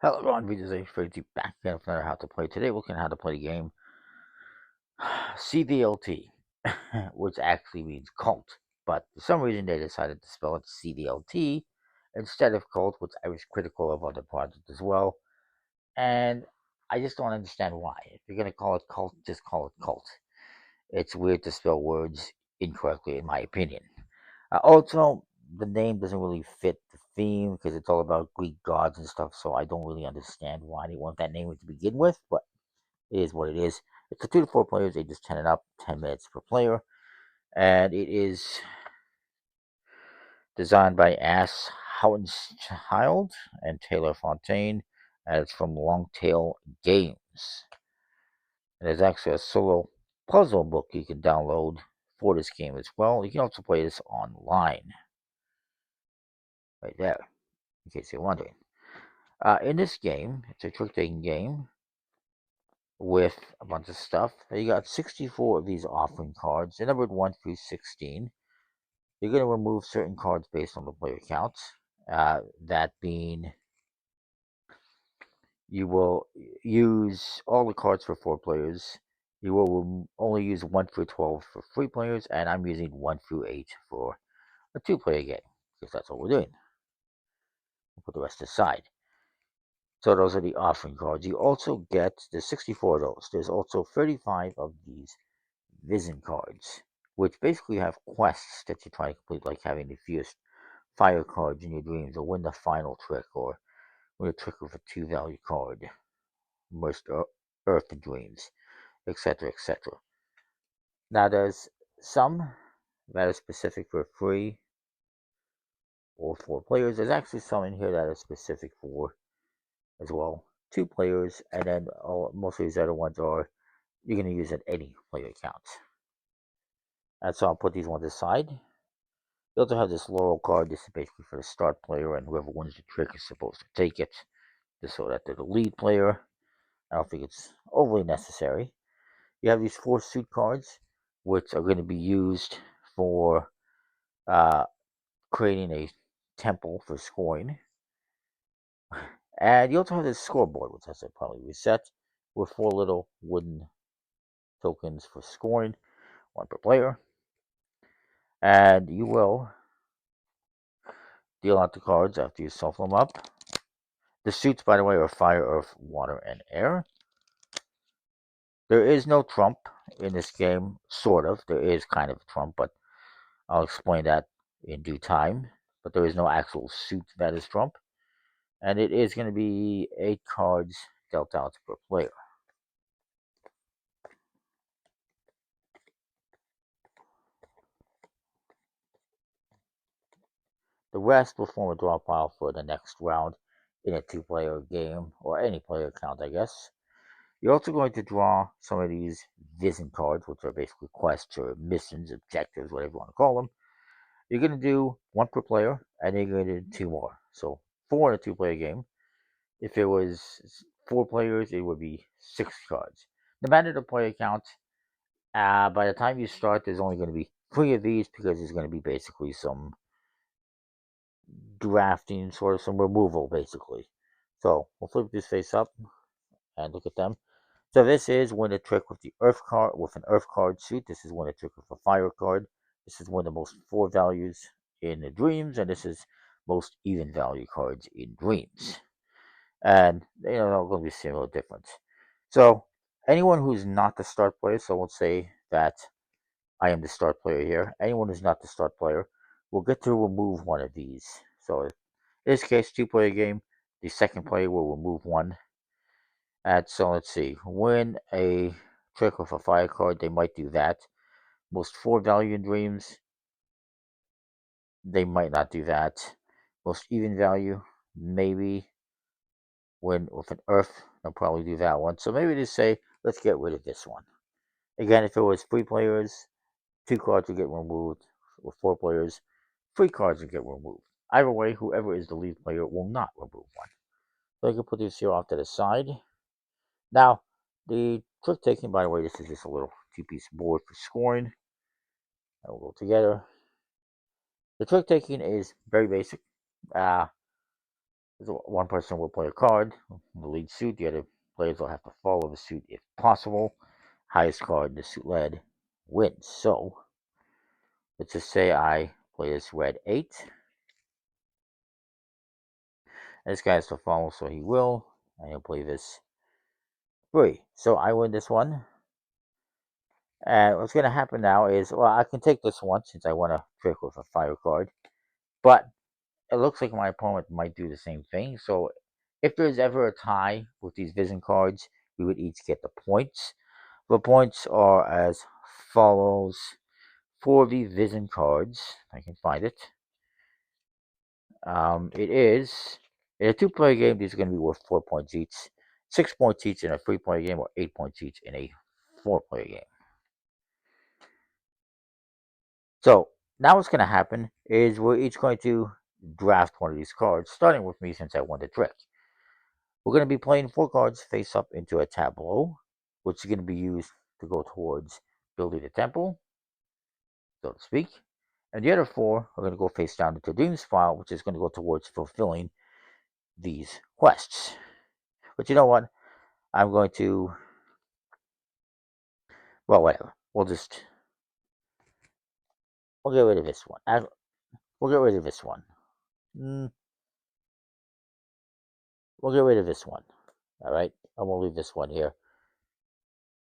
Hello everyone, this is A32 back again with another How to Play. Today we're looking at how to play the game CVLT, which actually means cult. But for some reason they decided to spell it CVLT instead of cult, which I was critical of other projects as well. And I just don't understand why. If you're going to call it cult, just call it cult. It's weird to spell words incorrectly, in my opinion. Also, the name doesn't really fit the theme because it's all about Greek gods and stuff, so I don't really understand why they want that name to begin with, but it is what it is. It's for 2 to 4 players, ages 10 and up, 10 minutes per player, and it is designed by Ass Hounschild and Taylor Fontaine, and it's from Long-tail.games. And there's actually a solo puzzle book you can download for this game as well. You can also play this online, right there, in case you're wondering. In this game, it's a trick-taking game with a bunch of stuff. You got 64 of these offering cards. They're numbered 1 through 16. You're going to remove certain cards based on the player count. That being, you will use all the cards for 4 players. You will only use 1 through 12 for 3 players, and I'm using 1 through 8 for a 2-player game, because that's what we're doing. We'll put the rest aside. So those are the offering cards. You also get the 64 of those. There's also 35 of these vision cards, which basically have quests that you try to complete, like having the fewest fire cards in your dreams, or win the final trick, or win a trick with a 2-value card, most earth and dreams, etc., etc. Now, there's some that are specific for 3 or 4 players. There's actually some in here that are specific for as well 2 players, and then most of these other ones are you're going to use at any player count. And so I'll put these ones aside. You also have this laurel card. This is basically for the start player, and whoever wins the trick is supposed to take it, just so that they're the lead player. I don't think it's overly necessary. You have these 4 suit cards, which are going to be used for uh, creating a temple for scoring. And you also have this scoreboard, which has to probably reset, with 4 little wooden tokens for scoring, 1 per player. And you will deal out the cards after you shuffle them up. The suits, by the way, are fire, earth, water, and air. There is no trump in this game, sort of. There is kind of a trump, but I'll explain that in due time. But there is no actual suit that is trump. And it is going to be 8 cards dealt out per player. The rest will form a draw pile for the next round in a 2-player game, or any player count, I guess. You're also going to draw some of these vision cards, which are basically quests or missions, objectives, whatever you want to call them. You're going to do 1 per player, and then you're going to do 2 more. So 4 in a 2-player game. If it was 4 players, it would be 6 cards. No matter the player count, by the time you start, there's only going to be 3 of these, because there's going to be basically some drafting, sort of some removal, basically. So we'll flip this face up and look at them. So this is win a trick with the earth card, with an earth card suit. This is win a trick with a fire card. This is one of the most 4 values in the dreams, and this is most even value cards in dreams. And they're going to be similar difference. So anyone who's not the start player, so let's say that I am the start player here. Anyone who's not the start player will get to remove one of these. So in this case, 2-player game, the second player will remove one. And so let's see, win a trick with a fire card, they might do that. Most 4 value in dreams, they might not do that. Most even value, maybe. Win with an earth, they'll probably do that one. So maybe just say, let's get rid of this one. Again, if it was 3 players, 2 cards would get removed. With 4 players, 3 cards would get removed. Either way, whoever is the lead player will not remove one. So I can put these here off to the side. Now, the trick taking, by the way, this is just a little 2-piece board for scoring. That will go together. The trick taking is very basic. So one person will play a card, the lead suit. The other players will have to follow the suit if possible. Highest card the suit led wins. So let's just say I play this red 8. And this guy has to follow, so he will. And he'll play this 3. So I win this one. And what's going to happen now is, well, I can take this one since I want to trick with a fire card. But it looks like my opponent might do the same thing. So if there's ever a tie with these vision cards, we would each get the points. The points are as follows. For the vision cards, I can find it. It is in a 2-player game. These are going to be worth 4 points each, 6 points each in a 3-player game, or 8 points each in a 4-player game. So now what's going to happen is we're each going to draft one of these cards, starting with me since I won the trick. We're going to be playing 4 cards face up into a tableau, which is going to be used to go towards building a temple, so to speak. And the other 4 are going to go face down into Dreams file, which is going to go towards fulfilling these quests. But you know what? I'm going to, well, whatever. We'll get rid of this one. We'll get rid of this one. We'll get rid of this one. All right? And we'll leave this one here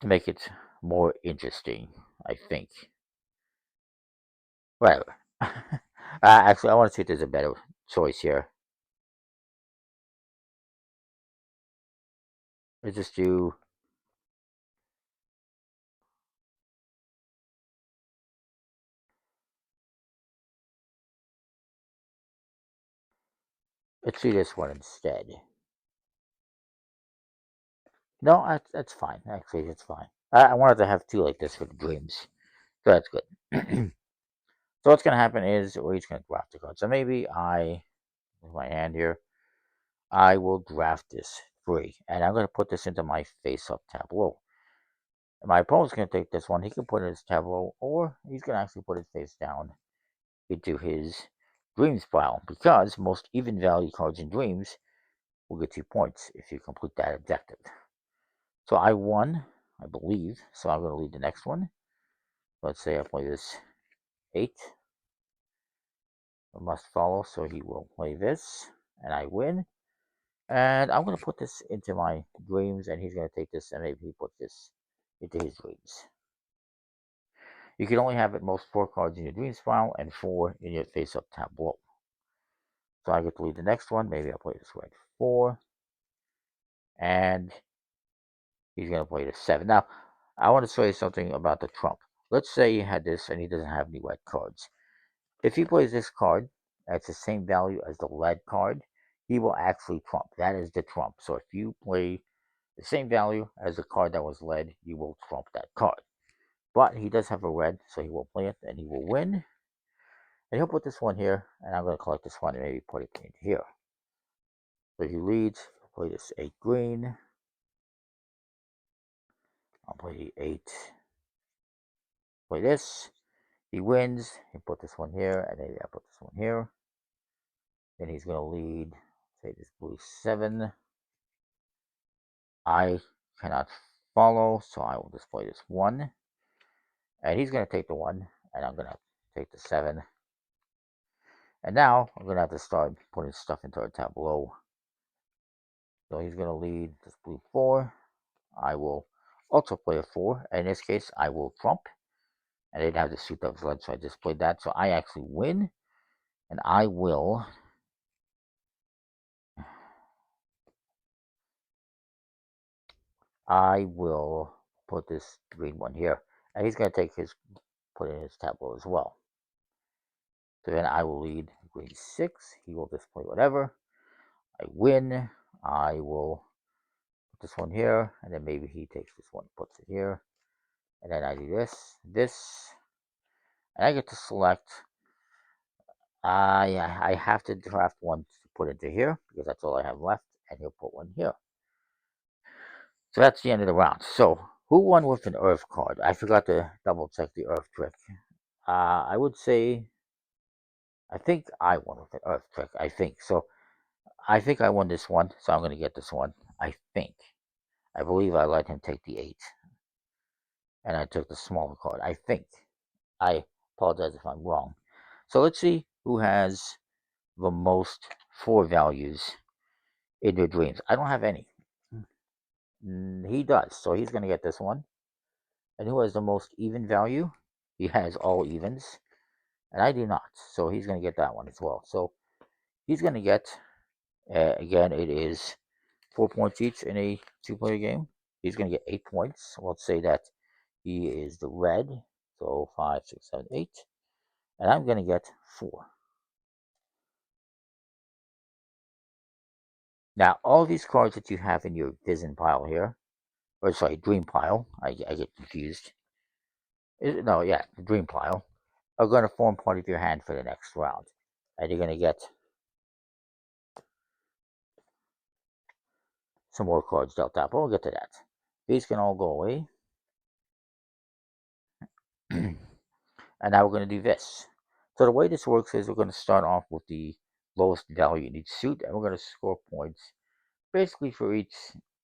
to make it more interesting, I think. Whatever. Actually, I want to see if there's a better choice here. Let's just do. Let's do this one instead. No, that's fine. Actually, that's fine. I wanted to have 2 like this for the dreams. So that's good. So what's going to happen is we're each going to draft a card. So maybe with my hand here, I will draft this 3. And I'm going to put this into my face-up tableau. And my opponent's going to take this one. He can put it in his tableau, or he's going to actually put it face down into his dreams pile. Because most even value cards in dreams will get 2 points if you complete that objective. So I won, I believe. So I'm going to lead the next one. Let's say I play this 8. I must follow, so he will play this, and I win. And I'm going to put this into my dreams, and he's going to take this, and maybe he puts this into his dreams. You can only have at most 4 cards in your dreams file and 4 in your face-up tableau. So I get to lead the next one. Maybe I'll play this red 4, and he's going to play the 7. Now, I want to show you something about the trump. Let's say he had this, and he doesn't have any red cards. If he plays this card, that's the same value as the lead card, he will actually trump. That is the trump. So if you play the same value as the card that was led, you will trump that card. But he does have a red, so he will play it, and he will win. And he'll put this one here, and I'm going to collect this one and maybe put it in here. So he leads, he'll play this 8 green. I'll play 8, play this. He wins, he put this one here, and maybe I'll put this one here. Then he's going to lead, say this blue 7. I cannot follow, so I will display this 1. And he's going to take the 1, and I'm going to take the 7. And now I'm going to have to start putting stuff into our tableau. So he's going to lead this blue 4. I will also play a 4. In this case, I will trump. And I didn't have the suit that was led, so I just played that. So I actually win. And I will put this green one here. And he's going to take his, put it in his tableau as well. So then I will lead green 6. He will display whatever. I win. I will put this one here, and then maybe he takes this one, puts it here, and then I do this, and I get to select. I have to draft one to put into here because that's all I have left, and he'll put one here. So that's the end of the round. So who won with an Earth card? I forgot to double check the Earth trick. I would say I think I won with an Earth trick. I think so. I think I won this one, so I'm going to get this one. I think. I believe I let him take the 8, and I took the smaller card. I think. I apologize if I'm wrong. So let's see who has the most 4 values in your dreams. I don't have any. He does, so he's going to get this one. And who has the most even value? He has all evens, and I do not, so he's going to get that one as well. So he's going to get, again, it is 4 points each in a 2-player game. He's going to get 8 points. Let's say that he is the red, so 5, 6, 7, 8, and I'm going to get 4. Now, all these cards that you have in your vision pile here, or sorry, dream pile, I get confused. No, yeah, the dream pile, are going to form part of your hand for the next round. And you're going to get some more cards dealt out, but we'll get to that. These can all go away. And now we're going to do this. So the way this works is we're going to start off with the lowest value in each suit, and we're going to score points basically for each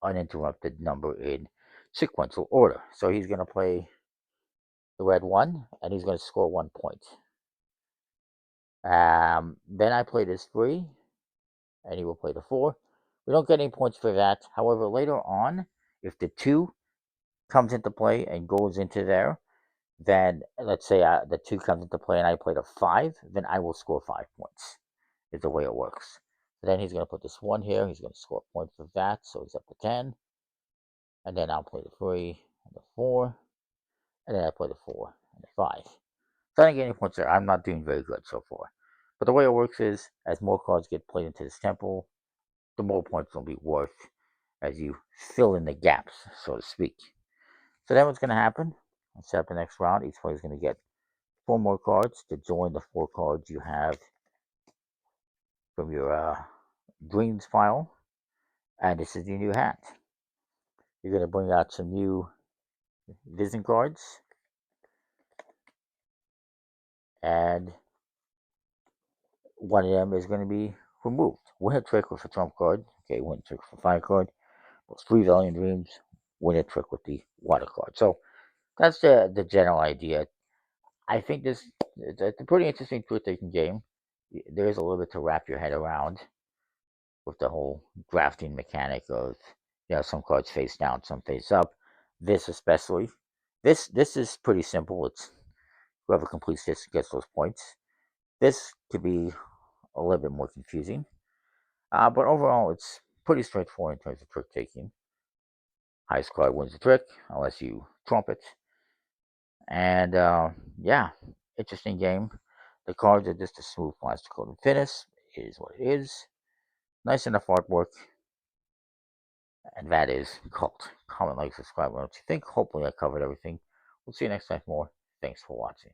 uninterrupted number in sequential order. So he's going to play the red 1, and he's going to score 1 point. Then I play this 3, and he will play the 4. We don't get any points for that. However, later on, if the 2 comes into play and goes into there, then let's say the 2 comes into play and I played a 5, then I will score 5 points, is the way it works. So then he's going to put this 1 here. He's going to score points for that, so he's up to 10. And then I'll play the 3 and the 4. And then I play the 4 and the 5. So I didn't get any points there. I'm not doing very good so far. But the way it works is, as more cards get played into this temple, the more points will be worth as you fill in the gaps, so to speak. So then what's going to happen? Let's set up the next round. Each player is going to get 4 more cards to join the 4 cards you have from your dreams file. And this is your new hat. You're going to bring out some new vision cards. And one of them is going to be removed. Win a trick with a trump card. Okay, win a trick with a fire card. Those 3 Valiant Dreams. Win a trick with the water card. So that's the general idea. I think it's a pretty interesting trick-taking game. There is a little bit to wrap your head around with the whole drafting mechanic of, some cards face down, some face up. This especially. This is pretty simple. It's whoever completes this gets those points. This could be a little bit more confusing. But overall, it's pretty straightforward in terms of trick taking. Highest card wins the trick, unless you trump it. And yeah, interesting game. The cards are just a smooth plastic coated finish. It is what it is. Nice enough artwork. And that is Cult. Comment, like, subscribe, what you think. Hopefully I covered everything. We'll see you next time for more. Thanks for watching.